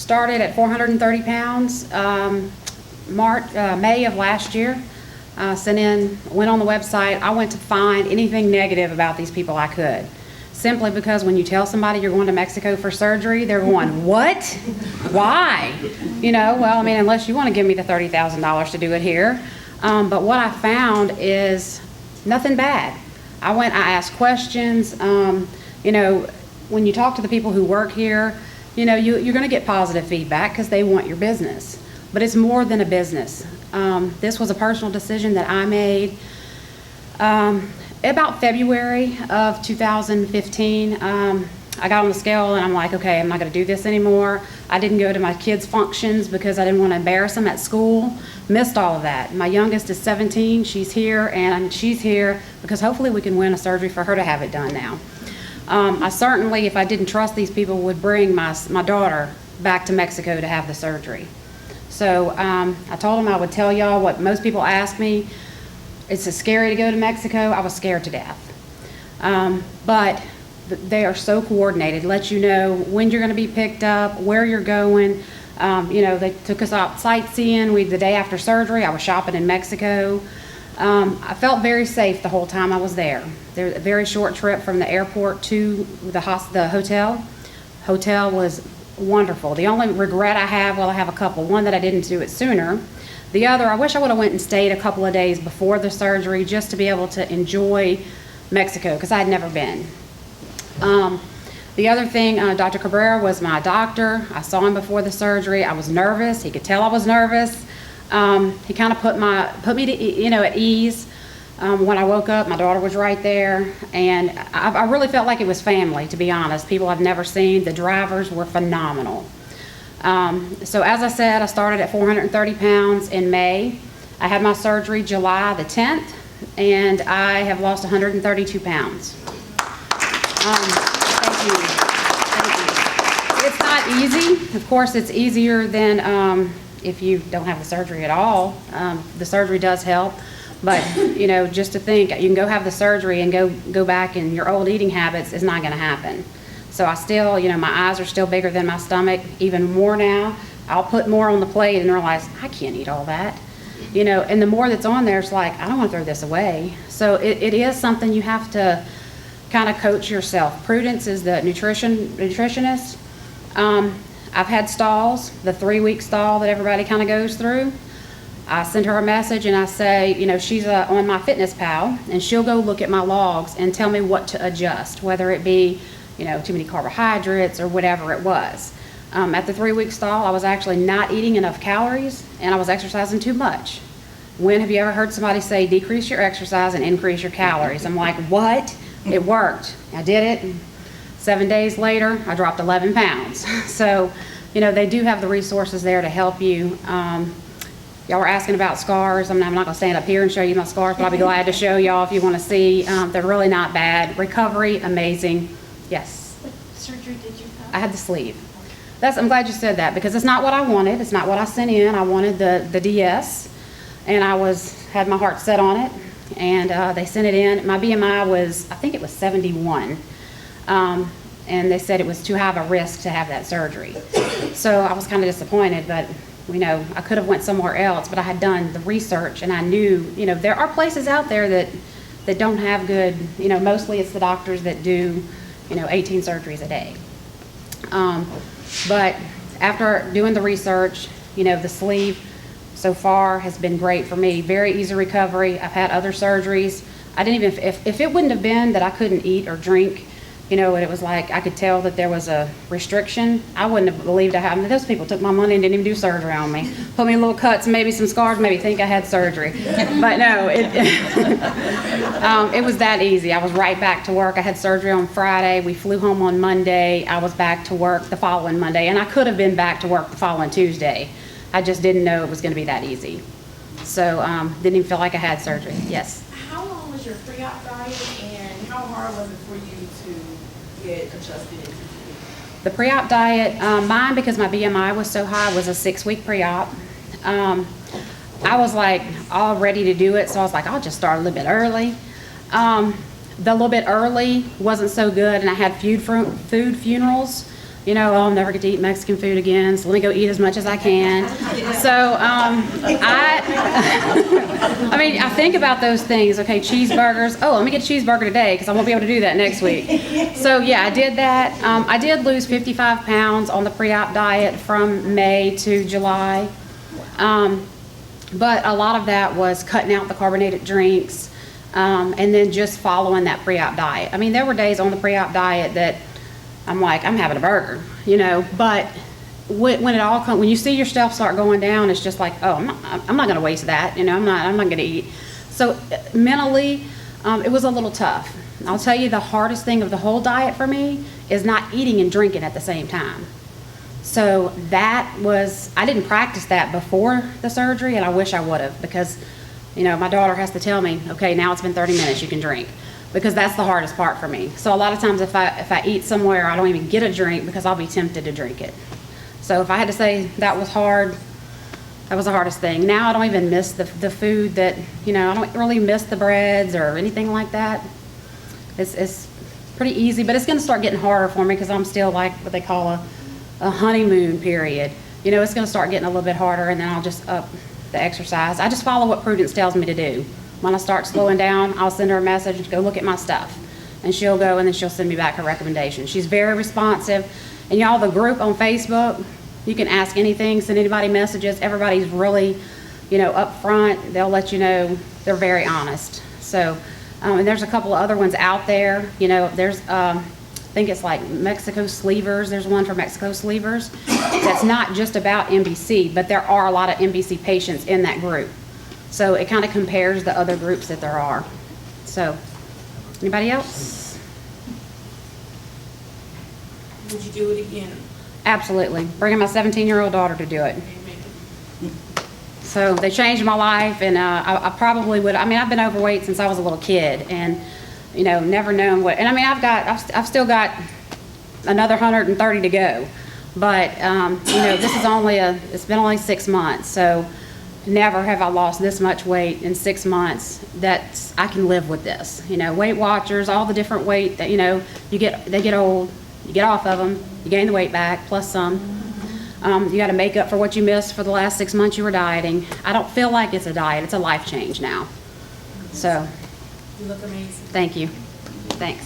started at 430 pounds, May of last year. Went on the website. I went to find anything negative about these people I could. Simply because when you tell somebody you're going to Mexico for surgery, they're going, what? Why? Well, I mean, unless you want to give me the $30,000 to do it here. But what I found is nothing bad. I asked questions. When you talk to the people who work here, you're going to get positive feedback because they want your business. But it's more than a business. This was a personal decision that I made about February of 2015. I got on the scale and I'm like, okay, I'm not going to do this anymore. I didn't go to my kids' functions because I didn't want to embarrass them at school. Missed all of that. My youngest is 17. She's here, and she's here because hopefully we can win a surgery for her to have it done now. I certainly, if I didn't trust these people, would bring my daughter back to Mexico to have the surgery. So I told them I would tell y'all what most people ask me. It's scary to go to Mexico. I was scared to death. But they are so coordinated, let you know when you're going to be picked up, where you're going. They took us out sightseeing. The day after surgery, I was shopping in Mexico. I felt very safe the whole time I was there. There's a very short trip from the airport to the hotel. Hotel was wonderful. The only regret I have, well, I have a couple. One, that I didn't do it sooner. The other, I wish I would have went and stayed a couple of days before the surgery just to be able to enjoy Mexico, because I had never been. The other thing, Dr. Cabrera was my doctor. I saw him before the surgery. I was nervous. He could tell I was nervous. He kind of put me to, at ease. When I woke up, my daughter was right there, and I really felt like it was family, to be honest. People I've never seen. The drivers were phenomenal. So as I said, I started at 430 pounds in May. I had my surgery July the 10th, and I have lost 132 pounds. Thank you. It's not easy. Of course, it's easier than if you don't have the surgery at all. The surgery does help. But, just to think, you can go have the surgery and go back in your old eating habits is not going to happen. So I still, my eyes are still bigger than my stomach, even more now. I'll put more on the plate and realize I can't eat all that. And the more that's on there, it's like, I don't want to throw this away. So it is something you have to kind of coach yourself. Prudence is the nutritionist. I've had stalls, the 3-week stall that everybody kind of goes through. I send her a message and I say, she's on my Fitness Pal, and she'll go look at my logs and tell me what to adjust, whether it be, too many carbohydrates or whatever it was. At the 3-week stall, I was actually not eating enough calories and I was exercising too much. When have you ever heard somebody say, decrease your exercise and increase your calories? I'm like, what? It worked. I did it. And 7 days later, I dropped 11 pounds. So, they do have the resources there to help you. Y'all were asking about scars. I'm not going to stand up here and show you my scars, but I'll be glad to show y'all if you want to see. They're really not bad. Recovery, amazing. Yes? What surgery did you have? I had the sleeve. I'm glad you said that, because it's not what I wanted. It's not what I sent in. I wanted the DS, and I had my heart set on it, and they sent it in. My BMI was, I think it was 71. And they said it was too high of a risk to have that surgery. So I was kind of disappointed, but I could have went somewhere else, but I had done the research and I knew, there are places out there that don't have good, mostly it's the doctors that do, 18 surgeries a day. But after doing the research, the sleeve so far has been great for me. Very easy recovery. I've had other surgeries. I didn't even, if it wouldn't have been that I couldn't eat or drink, and it was like I could tell that there was a restriction, I wouldn't have believed I had. Those people took my money and didn't even do surgery on me. Put me in little cuts, maybe some scars, maybe think I had surgery. But no, it was that easy. I was right back to work. I had surgery on Friday. We flew home on Monday. I was back to work the following Monday, and I could have been back to work the following Tuesday. I just didn't know it was going to be that easy. So didn't even feel like I had surgery. Yes? How long was your pre-op diet, and how hard was it for you to get adjusted into the pre-op diet? Mine, because my BMI was so high, was a 6-week pre-op. I was like all ready to do it, so I was like, I'll just start a little bit early. The little bit early wasn't so good, and I had food funerals you know, oh, I'll never get to eat Mexican food again, so let me go eat as much as I can. So I mean, I think about those things. Okay, cheeseburgers. Oh, let me get a cheeseburger today because I won't be able to do that next week. So yeah, I did that. I did lose 55 pounds on the pre-op diet from May to July. But a lot of that was cutting out the carbonated drinks, and then just following that pre-op diet. I mean, there were days on the pre-op diet that I'm like, I'm having a burger, you know, but when it all comes, when you see your stuff start going down, it's just like, oh, I'm not going to waste that, you know, I'm not going to eat. So mentally, it was a little tough. I'll tell you, the hardest thing of the whole diet for me is not eating and drinking at the same time. So that was, I didn't practice that before the surgery, and I wish I would have, because, you know, my daughter has to tell me, okay, now it's been 30 minutes, you can drink, because that's the hardest part for me. So a lot of times if I eat somewhere, I don't even get a drink because I'll be tempted to drink it. So if I had to say that was hard, that was the hardest thing. Now I don't even miss the food that, you know, I don't really miss the breads or anything like that. It's pretty easy, but it's going to start getting harder for me because I'm still like what they call a honeymoon period. You know, it's going to start getting a little bit harder, and then I'll just up the exercise. I just follow what Prudence tells me to do. When I start slowing down, I'll send her a message, go look at my stuff. And she'll go, and then she'll send me back her recommendation. She's very responsive. And y'all, the group on Facebook, you can ask anything, send anybody messages. Everybody's really, you know, up front. They'll let you know. They're very honest. So, and there's a couple of other ones out there. You know, there's, I think it's like Mexico Sleevers. There's one for Mexico Sleevers that's not just about MBC, but there are a lot of MBC patients in that group. So it kind of compares the other groups that there are. So, anybody else? Would you do it again? Absolutely. Bringing my 17-year-old daughter to do it. Amen. So they changed my life, and I probably would. I mean, I've been overweight since I was a little kid, and you know, never known what. And I mean, I've still got another 130 to go, but you know, this is it's been only 6 months, so. Never have I lost this much weight in 6 months that I can live with this. You know, Weight Watchers, all the different weight that, you know, they get old, you get off of them, you gain the weight back, plus some. You got to make up for what you missed for the last 6 months you were dieting. I don't feel like it's a diet, it's a life change now. So. You look amazing. Thank you. Thanks.